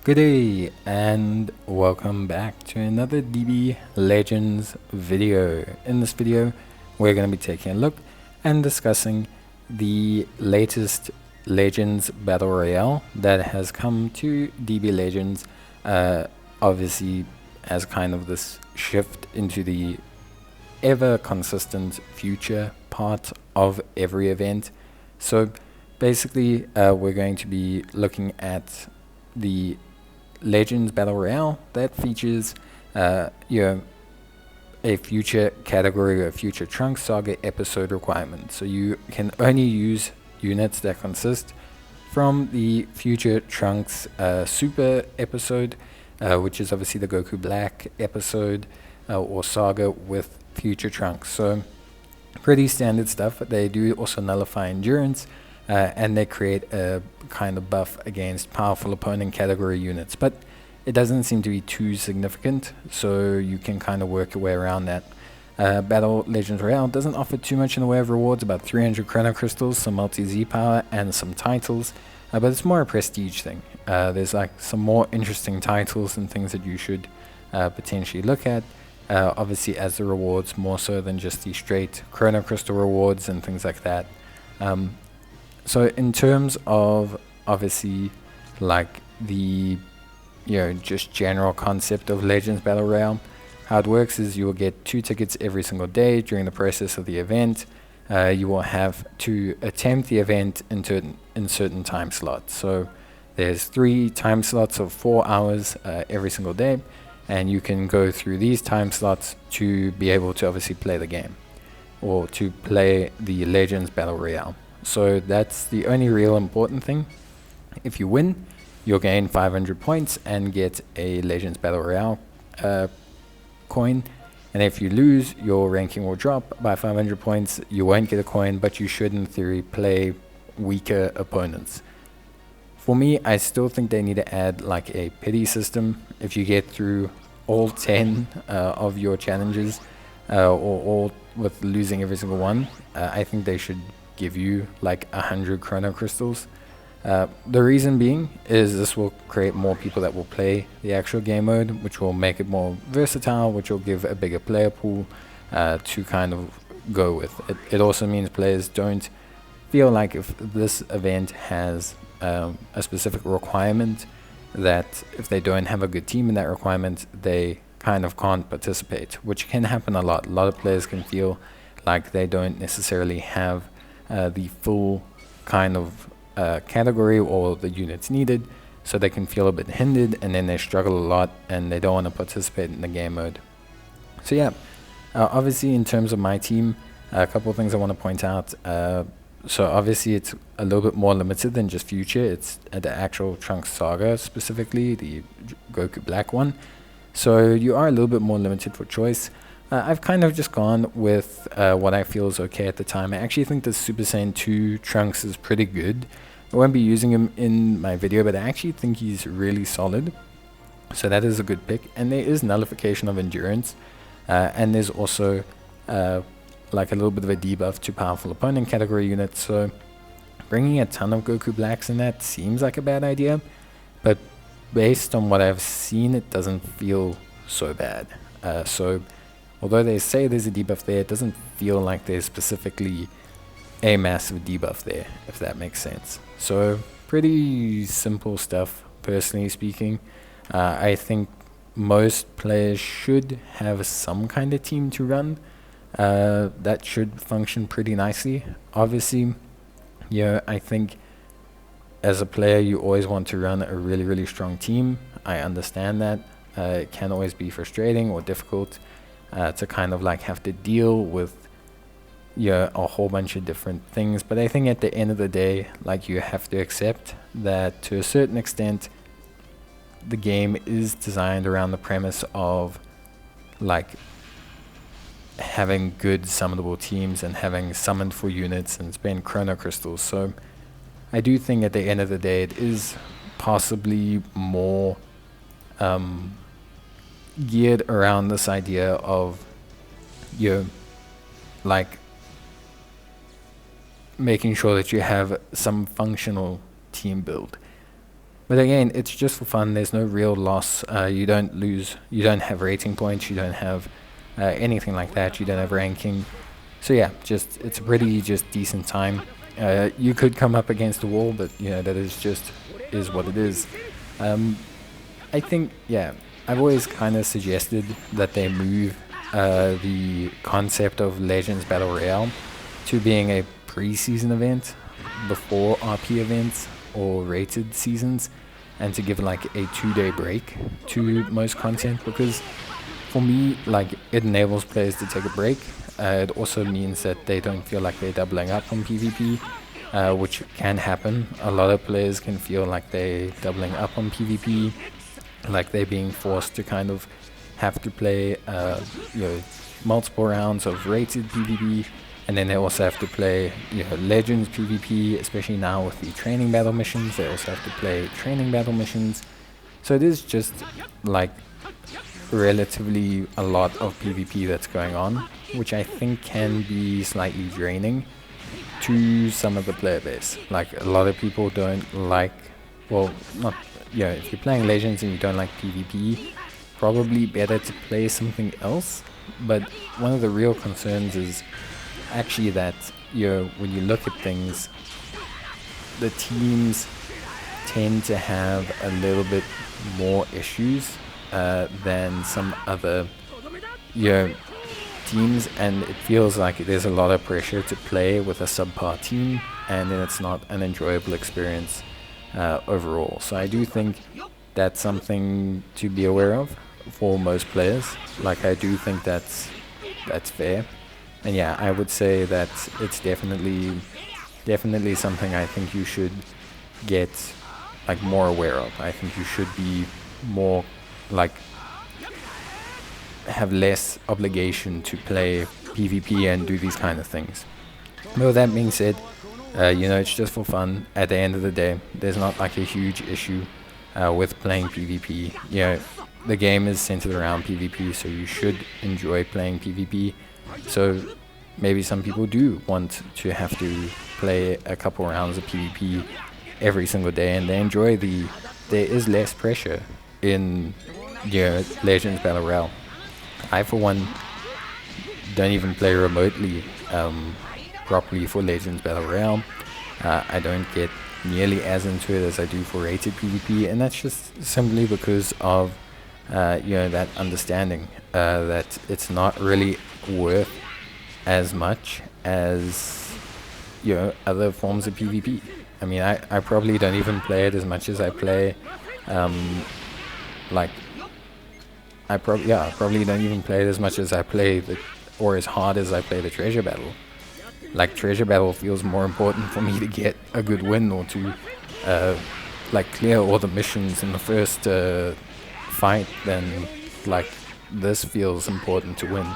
Good day and welcome back to another DB Legends video. In this video, we're going to be taking a look and discussing the latest Legends Battle Royale that has come to DB Legends, obviously as kind of this shift into the ever consistent future part of every event. So basically, we're going to be looking at the Legends Battle Royale that features a future category or future Trunks Saga episode requirement. So you can only use units that consist from the future Trunks Super episode, which is obviously the Goku Black episode or saga with future Trunks. So pretty standard stuff. They do also nullify endurance, and they create a kind of buff against powerful opponent category units, but it doesn't seem to be too significant, so you can kind of work your way around that. Battle Legends Royale doesn't offer too much in the way of rewards, about 300 Chrono Crystals, some multi-Z power, and some titles, but it's more a prestige thing. There's like some more interesting titles and things that you should potentially look at, obviously as the rewards, more so than just the straight Chrono Crystal rewards and things like that. So in terms of obviously like the just general concept of Legends Battle Royale, how it works is you will get 2 tickets every single day during the process of the event. You will have to attempt the event in certain time slots. So there's 3 time slots of 4 hours every single day, and you can go through these time slots to be able to obviously play the game or to play the Legends Battle Royale. So that's the only real important thing. If you win, you'll gain 500 points and get a Legends Battle Royale coin. And if you lose, your ranking will drop by 500 points. You won't get a coin, but you should in theory play weaker opponents. For me, I still think they need to add like a pity system. If you get through all 10 of your challenges, or all with losing every single one, I think they should give you like 100 Chrono Crystals. The reason being is this will create more people that will play the actual game mode, which will make it more versatile, which will give a bigger player pool to kind of go with. It also means players don't feel like if this event has a specific requirement, that if they don't have a good team in that requirement, they kind of can't participate, which can happen a lot. A lot of players can feel like they don't necessarily have the full kind of category or the units needed, so they can feel a bit hindered, and then they struggle a lot and they don't want to participate in the game mode. So yeah, obviously in terms of my team, a couple of things I want to point out. So obviously it's a little bit more limited than just future. It's the actual Trunks Saga, specifically the Goku Black one, so you are a little bit more limited for choice. I've kind of just gone with what I feel is okay at the time. I actually think the Super Saiyan 2 Trunks is pretty good. I won't be using him in my video, but I actually think he's really solid. So that is a good pick. And there is nullification of endurance. And there's also like a little bit of a debuff to powerful opponent category units. So bringing a ton of Goku Blacks in that seems like a bad idea. But based on what I've seen, it doesn't feel so bad. So although they say there's a debuff there, it doesn't feel like there's specifically a massive debuff there, if that makes sense. So pretty simple stuff, personally speaking. I think most players should have some kind of team to run. That should function pretty nicely. Obviously, I think as a player, you always want to run a really, really strong team. I understand that. It can always be frustrating or difficult to kind of like have to deal with a whole bunch of different things, but I think at the end of the day, like, you have to accept that to a certain extent the game is designed around the premise of like having good summonable teams and having summoned for units and spend Chrono Crystals. So I do think at the end of the day it is possibly more geared around this idea of like making sure that you have some functional team build. But again, it's just for fun. There's no real loss. You don't lose. You don't have rating points. You don't have anything like that. You don't have ranking. So yeah, just it's a pretty just decent time. You could come up against the wall, but that is what it is. Um, I think I've always kind of suggested that they move the concept of Legends Battle Royale to being a pre-season event before RP events or rated seasons, and to give like a 2-day break to most content, because for me, like, it enables players to take a break. It also means that they don't feel like they're doubling up on PvP, which can happen. A lot of players can feel like they're doubling up on PvP, like they're being forced to kind of have to play multiple rounds of rated PvP, and then they also have to play Legends PvP, especially now with the training battle missions. They also have to play training battle missions. So it is just like relatively a lot of PvP that's going on, which I think can be slightly draining to some of the player base. Like, a lot of people don't like, well, not, if you're playing Legends and you don't like PvP, probably better to play something else. But one of the real concerns is actually that when you look at things, the teams tend to have a little bit more issues than some other teams, and it feels like there's a lot of pressure to play with a subpar team, and then it's not an enjoyable experience overall. So I do think that's something to be aware of for most players. Like, I do think that's fair, and I would say that it's definitely something I think you should get like more aware of. I think you should be more like have less obligation to play PvP and do these kind of things. But with that being said, it's just for fun. At the end of the day, there's not like a huge issue with playing PvP. The game is centered around PvP, so you should enjoy playing PvP. So maybe some people do want to have to play a couple rounds of PvP every single day, and they enjoy there is less pressure in Legends Battle Royale. I, for one, don't even play remotely properly for Legends Battle Royale. I don't get nearly as into it as I do for rated PvP, and that's just simply because of that understanding that it's not really worth as much as other forms of PvP. I mean, I probably don't even play it as much as I play I probably don't even play it as much as I play or as hard as I play the treasure battle. Like, treasure battle feels more important for me to get a good win, or to clear all the missions in the first fight, than like this feels important to win.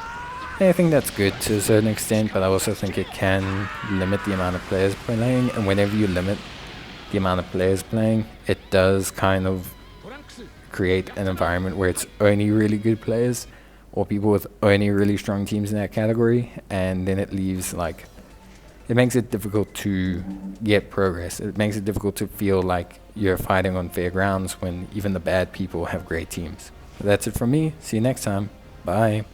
And I think that's good to a certain extent, but I also think it can limit the amount of players playing, and whenever you limit the amount of players playing, it does kind of create an environment where it's only really good players, or people with only really strong teams in that category, and then it makes it difficult to get progress. It makes it difficult to feel like you're fighting on fair grounds when even the bad people have great teams. But that's it from me. See you next time. Bye.